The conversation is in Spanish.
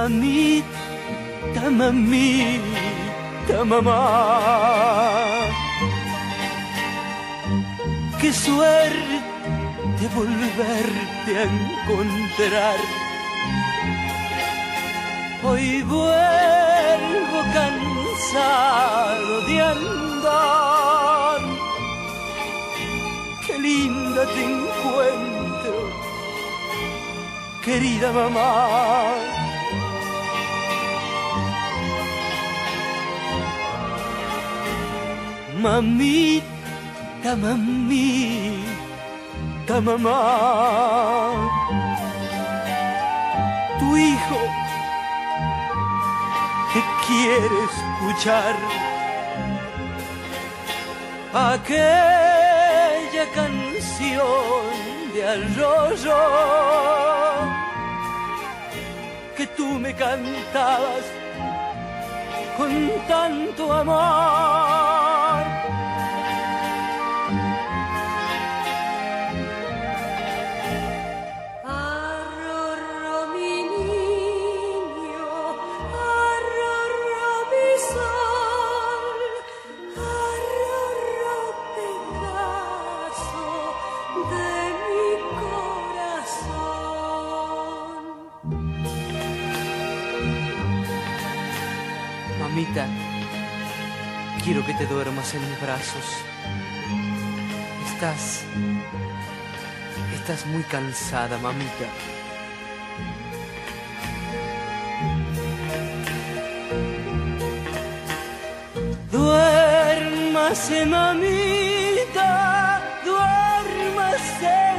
Mamita, mamita, mamá. Qué suerte volverte a encontrar. Hoy vuelvo cansado de andar. Qué linda te encuentro, querida mamá. Mamita, mamita, mamá. Tu hijo te quiere escuchar aquella canción de arroyo que tú me cantabas con tanto amor. Arrorró mi niño, arrorró mi sol, arrorró pedazo de mi corazón. Mamita, quiero que te duermas en mis brazos. Estás muy cansada, mamita. Duérmase, mamita, duérmase.